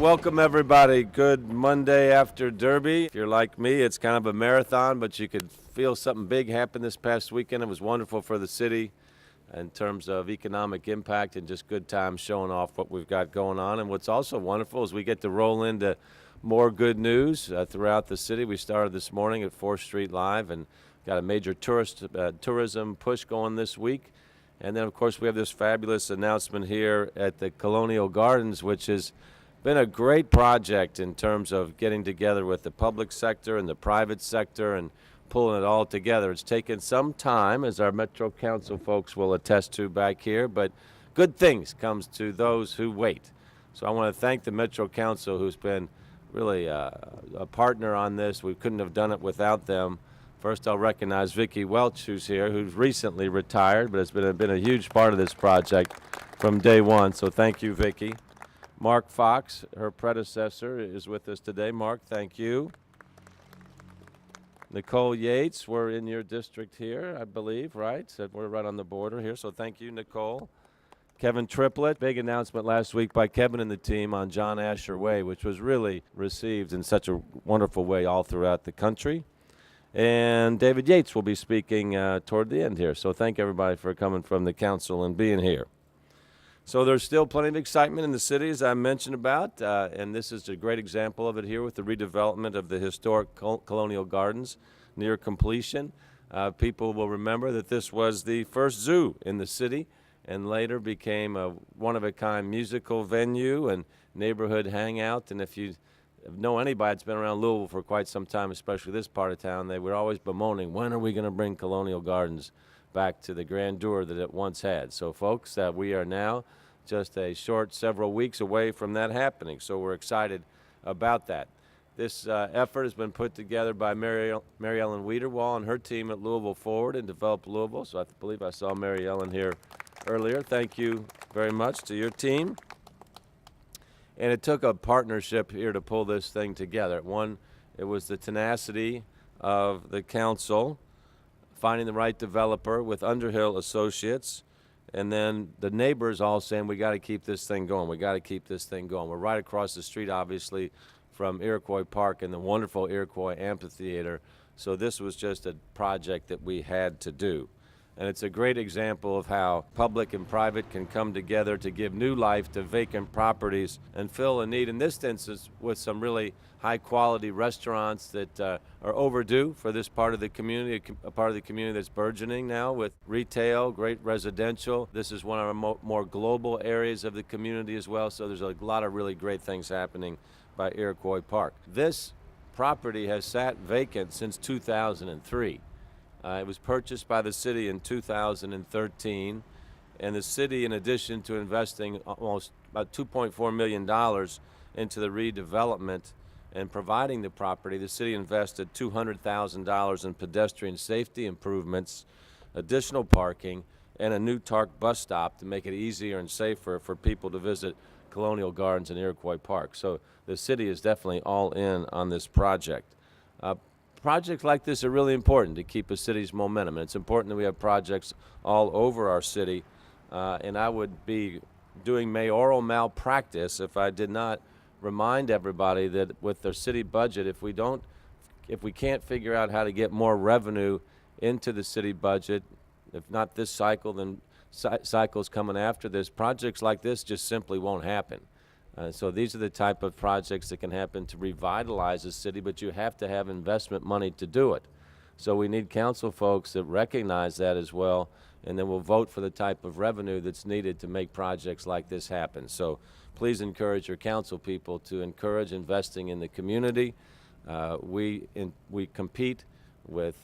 Welcome everybody. Good Monday after Derby. If you're like me, it's kind of a marathon, but you could feel something big happen this past weekend. It was wonderful for the city in terms of economic impact and just good times showing off what we've got going on. And what's also wonderful is we get to roll into more good news throughout the city. We started this morning at 4th Street Live and got a major tourism push going this week. And then, of course, we have this fabulous announcement here at the Colonial Gardens, which has been a great project in terms of getting together with the public sector and the private sector and pulling it all together. It's taken some time, as our Metro Council folks will attest to back here, but good things comes to those who wait. So I want to thank the Metro Council, who's been really a partner on this. We couldn't have done it without them. First, I'll recognize Vicki Welch, who's here, who's recently retired, but has been a huge part of this project from day one. So thank you, Vicki. Mark Fox, her predecessor, is with us today. Mark, thank you. Nicole Yates, we're in your district here, I believe, right? So we're right on the border here, so thank you, Nicole. Kevin Triplett, big announcement last week by Kevin and the team on John Asher Way, which was really received in such a wonderful way all throughout the country. And David Yates will be speaking toward the end here. So thank everybody for coming from the council and being here. So there's still plenty of excitement in the city, as I mentioned about, and this is a great example of it here with the redevelopment of the historic Colonial Gardens near completion. People will remember that this was the first zoo in the city and later became a one-of-a-kind musical venue and neighborhood hangout. And if you know anybody that's been around Louisville for quite some time, especially this part of town, they were always bemoaning, when are we going to bring Colonial Gardens back to the grandeur that it once had? So folks, we are now just a short several weeks away from that happening, so we're excited about that. This effort has been put together by Mary Ellen Wiederwall and her team at Louisville Forward and Develop Louisville, so I believe I saw Mary Ellen here earlier. Thank you very much to your team. And it took a partnership here to pull this thing together. One, it was the tenacity of the council, finding the right developer with Underhill Associates, and then the neighbors all saying, we got to keep this thing going. We got to keep this thing going. We're right across the street, obviously, from Iroquois Park and the wonderful Iroquois Amphitheater. So this was just a project that we had to do. And it's a great example of how public and private can come together to give new life to vacant properties and fill a need, in this instance, with some really high-quality restaurants that are overdue for this part of the community, a part of the community that's burgeoning now with retail, great residential. This is one of our more global areas of the community as well, so there's a lot of really great things happening by Iroquois Park. This property has sat vacant since 2003. It was purchased by the city in 2013, and the city, in addition to investing almost about $2.4 million into the redevelopment and providing the property, the city invested $200,000 in pedestrian safety improvements, additional parking, and a new TARC bus stop to make it easier and safer for people to visit Colonial Gardens and Iroquois Park. So the city is definitely all in on this project. Projects like this are really important to keep a city's momentum, and it's important that we have projects all over our city, and I would be doing mayoral malpractice if I did not remind everybody that with their city budget, if we can't figure out how to get more revenue into the city budget, if not this cycle, then cycles coming after this, projects like this just simply won't happen. So these are the type of projects that can happen to revitalize the city, but you have to have investment money to do it. So we need council folks that recognize that as well, and then we'll vote for the type of revenue that's needed to make projects like this happen. So please encourage your council people to encourage investing in the community. We compete with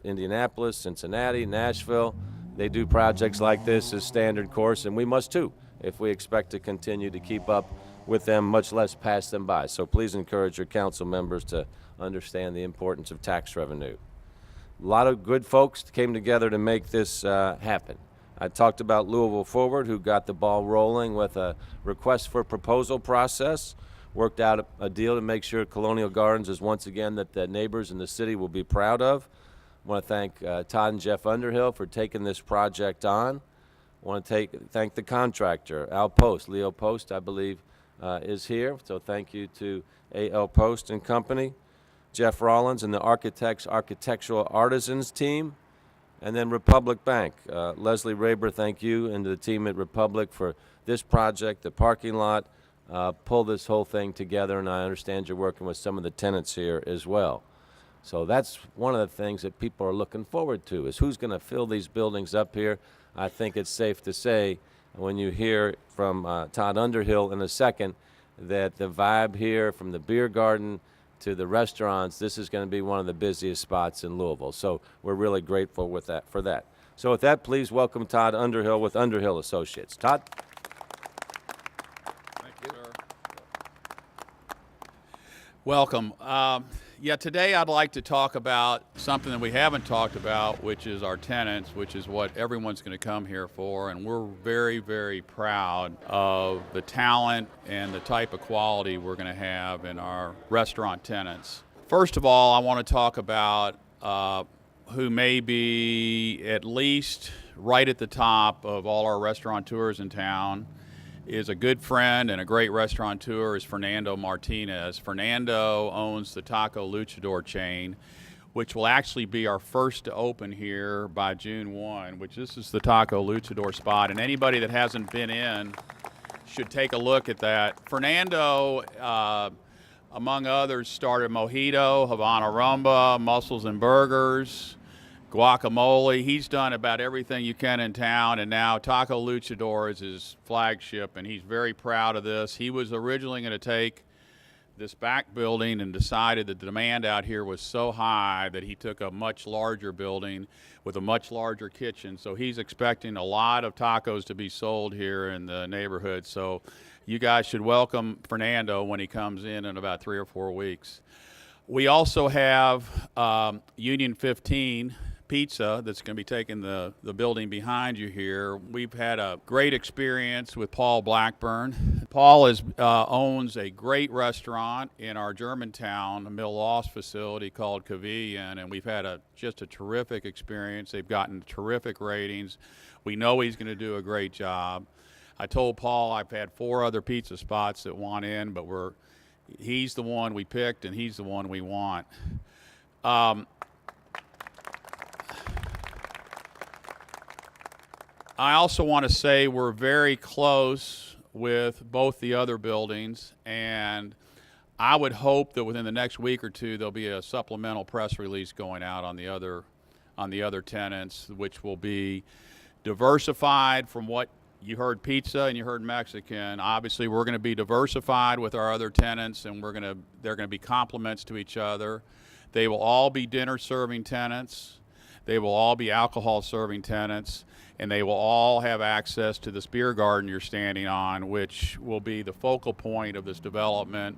Indianapolis, Cincinnati, Nashville. They do projects like this as standard course, and we must too, if we expect to continue to keep up with them, much less pass them by. So please encourage your council members to understand the importance of tax revenue. A lot of good folks came together to make this happen. I talked about Louisville Forward, who got the ball rolling with a request for proposal process, worked out a deal to make sure Colonial Gardens is once again that the neighbors in the city will be proud of. I want to thank Todd and Jeff Underhill for taking this project on. I want to thank the contractor, Al Post, Leo Post, I believe, is here. So thank you to A.L. Post and Company, Jeff Rollins and the Architects Architectural Artisans team, and then Republic Bank. Leslie Raber, thank you, and the team at Republic for this project, the parking lot, pull this whole thing together, and I understand you're working with some of the tenants here as well. So that's one of the things that people are looking forward to, is who's going to fill these buildings up here. I think it's safe to say, when you hear from Todd Underhill in a second, that the vibe here, from the beer garden to the restaurants, this is going to be one of the busiest spots in Louisville. So we're really grateful for that. So with that, please welcome Todd Underhill with Underhill Associates. Todd? Thank you, sir. Welcome. Today I'd like to talk about something that we haven't talked about, which is our tenants, which is what everyone's going to come here for. And we're very, very proud of the talent and the type of quality we're going to have in our restaurant tenants. First of all, I want to talk about who may be at least right at the top of all our restaurateurs in town. Is a good friend and a great restaurateur is Fernando Martinez. Fernando owns the Taco Luchador chain, which will actually be our first to open here by June 1, which this is the Taco Luchador spot. And anybody that hasn't been in should take a look at that. Fernando, among others, started Mojito, Havana Rumba, Mussels and Burgers, guacamole. He's done about everything you can in town, and now Taco Luchador is his flagship, and he's very proud of this. He was originally going to take this back building and decided that the demand out here was so high that he took a much larger building with a much larger kitchen. So he's expecting a lot of tacos to be sold here in the neighborhood. So you guys should welcome Fernando when he comes in about 3 or 4 weeks. We also have Union 15 Pizza that's going to be taking the building behind you here. We've had a great experience with Paul Blackburn. Paul owns a great restaurant in our Germantown Mill Loss facility called Cavillion, and we've had just a terrific experience. They've gotten terrific ratings. We know he's going to do a great job. I told Paul I've had 4 other pizza spots that want in, but he's the one we picked and he's the one we want. I also want to say we're very close with both the other buildings, and I would hope that within the next week or two there'll be a supplemental press release going out on the other tenants, which will be diversified from what you heard pizza and you heard Mexican. Obviously, we're going to be diversified with our other tenants, and they're going to be complements to each other. They will all be dinner serving tenants. They will all be alcohol serving tenants, and they will all have access to this beer garden you're standing on, which will be the focal point of this development,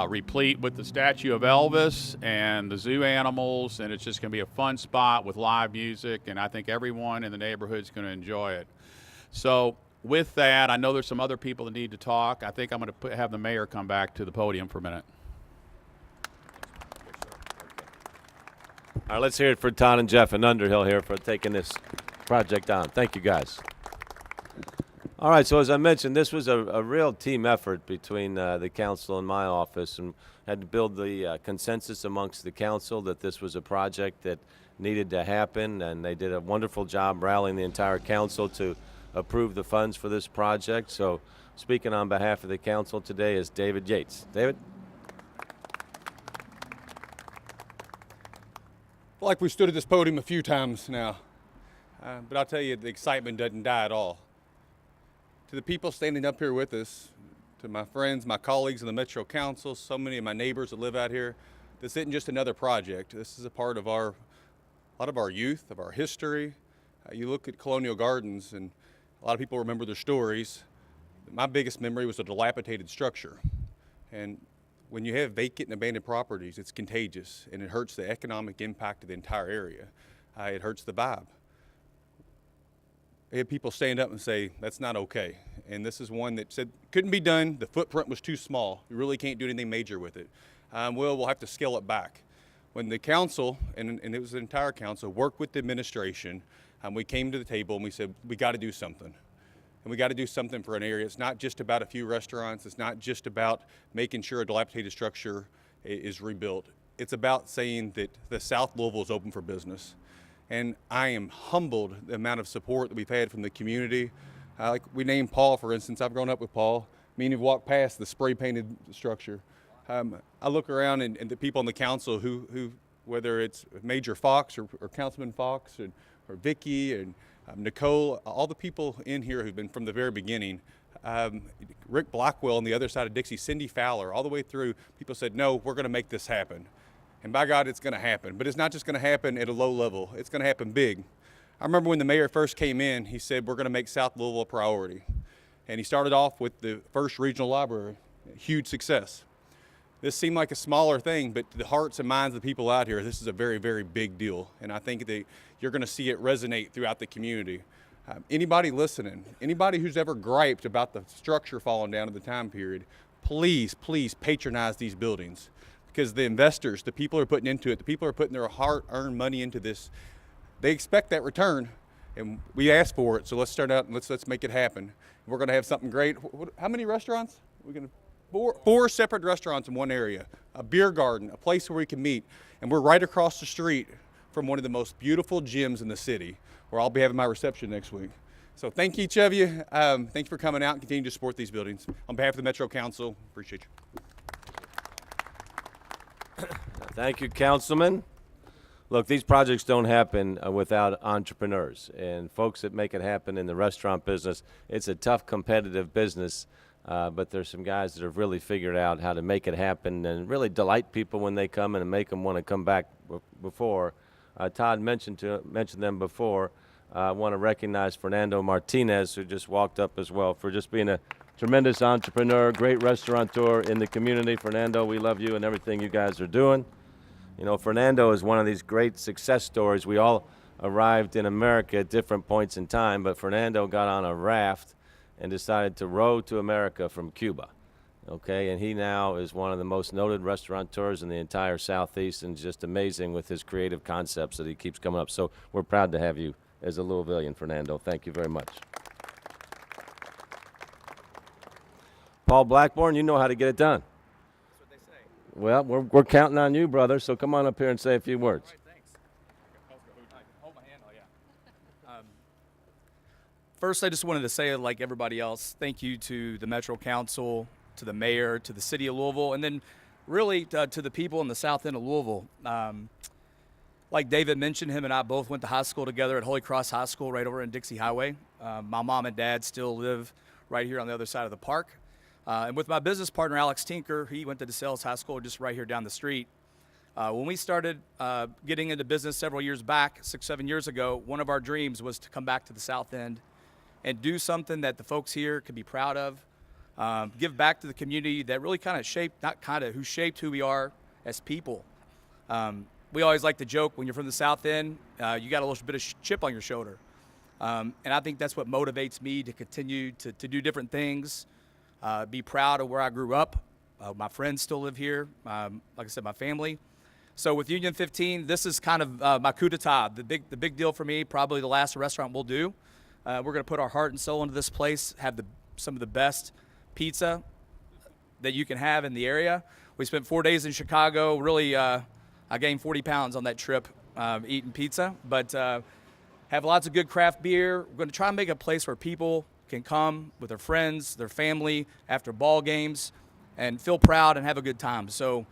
replete with the statue of Elvis and the zoo animals, and it's just going to be a fun spot with live music, and I think everyone in the neighborhood is going to enjoy it. So with that, I know there's some other people that need to talk. I think I'm going to have the mayor come back to the podium for a minute. All right, let's hear it for Todd and Jeff and Underhill here for taking this project on. Thank you, guys. All right, so as I mentioned, this was a real team effort between the council and my office, and had to build the consensus amongst the council that this was a project that needed to happen, and they did a wonderful job rallying the entire council to approve the funds for this project. So speaking on behalf of the council today is David Yates. David? Like we stood at this podium a few times now, but I'll tell you, the excitement doesn't die at all. To the people standing up here with us, to my friends, my colleagues in the Metro Council, so many of my neighbors that live out here, this isn't just another project. This is a part of a lot of our youth, of our history. You look at Colonial Gardens, and a lot of people remember their stories. My biggest memory was a dilapidated structure. And when you have vacant and abandoned properties, it's contagious, and it hurts the economic impact of the entire area. It hurts the vibe. I had people stand up and say, that's not okay. And this is one that said, couldn't be done, the footprint was too small. You really can't do anything major with it. We'll have to scale it back. When the council, and it was the entire council, worked with the administration, we came to the table and we said, we got to do something. and we got to do something for an area. It's not just about a few restaurants. It's not just about making sure a dilapidated structure is rebuilt. It's about saying that the South Louisville is open for business. And I am humbled the amount of support that we've had from the community. Like we named Paul, for instance. I've grown up with Paul. Me and you've walked past the spray painted structure. I look around and the people on the council who whether it's Major Fox or Councilman Fox or Vicky and Nicole, all the people in here who've been from the very beginning, Rick Blackwell on the other side of Dixie, Cindy Fowler, all the way through, people said, no, we're going to make this happen. And by God, it's going to happen. But it's not just going to happen at a low level. It's going to happen big. I remember when the mayor first came in, he said, we're going to make South Louisville a priority. And he started off with the first regional library, huge success. This seemed like a smaller thing, but to the hearts and minds of the people out here, this is a very, very big deal. And I think that you're going to see it resonate throughout the community. Anybody listening, anybody who's ever griped about the structure falling down at the time period, please, please patronize these buildings. Because the investors, the people who are putting into it, the people who are putting their hard-earned money into this, they expect that return. And we asked for it, so let's start out and let's make it happen. We're going to have something great. How many restaurants? We're going to four separate restaurants in one area, a beer garden, a place where we can meet, and we're right across the street from one of the most beautiful gyms in the city, where I'll be having my reception next week. So thank each of you. Thank you for coming out and continue to support these buildings. On behalf of the Metro Council, appreciate you. Thank you, Councilman. Look, these projects don't happen without entrepreneurs and folks that make it happen in the restaurant business. It's a tough, competitive business. But there's some guys that have really figured out how to make it happen and really delight people when they come in and make them want to come back before. Todd mentioned them before. I want to recognize Fernando Martinez, who just walked up as well, for just being a tremendous entrepreneur, great restaurateur in the community. Fernando, we love you and everything you guys are doing. You know, Fernando is one of these great success stories. We all arrived in America at different points in time, but Fernando got on a raft and decided to row to America from Cuba, okay? And he now is one of the most noted restaurateurs in the entire Southeast, and just amazing with his creative concepts that he keeps coming up. So we're proud to have you as a Louisvillian, Fernando. Thank you very much. Paul Blackburn, you know how to get it done. That's what they say. Well, we're counting on you, brother, so come on up here and say a few words. All right, thanks. Hold my hand. Oh, yeah. First, I just wanted to say, like everybody else, thank you to the Metro Council, to the mayor, to the city of Louisville, and then really to the people in the south end of Louisville. Like David mentioned, him and I both went to high school together at Holy Cross High School right over in Dixie Highway. My mom and dad still live right here on the other side of the park. And with my business partner, Alex Tinker, he went to DeSales High School just right here down the street. When we started getting into business several years back, 6-7 years ago, one of our dreams was to come back to the south end and do something that the folks here could be proud of, give back to the community that really kind of shaped, who shaped who we are as people. We always like to joke, when you're from the south end, you got a little bit of chip on your shoulder. And I think that's what motivates me to continue to do different things, be proud of where I grew up. My friends still live here, like I said, my family. So with Union 15, this is kind of my coup d'etat, the big deal for me, probably the last restaurant we'll do. We're going to put our heart and soul into this place, have some of the best pizza that you can have in the area. We spent 4 days in Chicago. Really, I gained 40 pounds on that trip eating pizza, but have lots of good craft beer. We're going to try and make a place where people can come with their friends, their family, after ball games, and feel proud and have a good time. So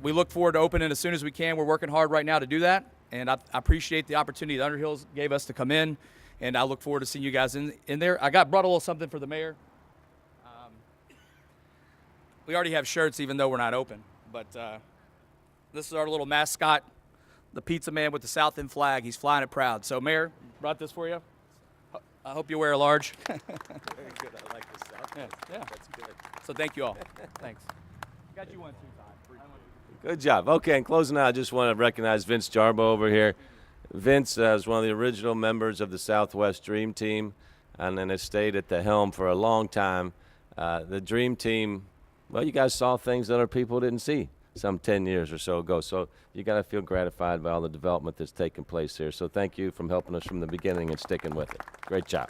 we look forward to opening as soon as we can. We're working hard right now to do that, and I appreciate the opportunity the Underhills gave us to come in. And I look forward to seeing you guys in there. I brought a little something for the mayor. We already have shirts, even though we're not open. But this is our little mascot, the pizza man with the South End flag. He's flying it proud. So, Mayor, brought this for you. I hope you wear a large. Very good. I like this South. Yeah. That's good. So thank you all. Thanks. Got you one too, Todd. Good job. Okay, in closing out, I just want to recognize Vince Jarbo over here. Vince is one of the original members of the Southwest Dream Team, and then has stayed at the helm for a long time. The Dream Team, well, you guys saw things that other people didn't see some 10 years or so ago. So you got to feel gratified by all the development that's taken place here. So thank you for helping us from the beginning and sticking with it. Great job.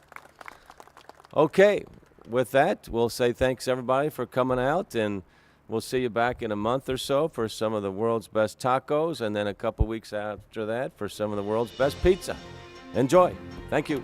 Okay, with that, we'll say thanks everybody for coming out, and we'll see you back in a month or so for some of the world's best tacos, and then a couple weeks after that for some of the world's best pizza. Enjoy. Thank you.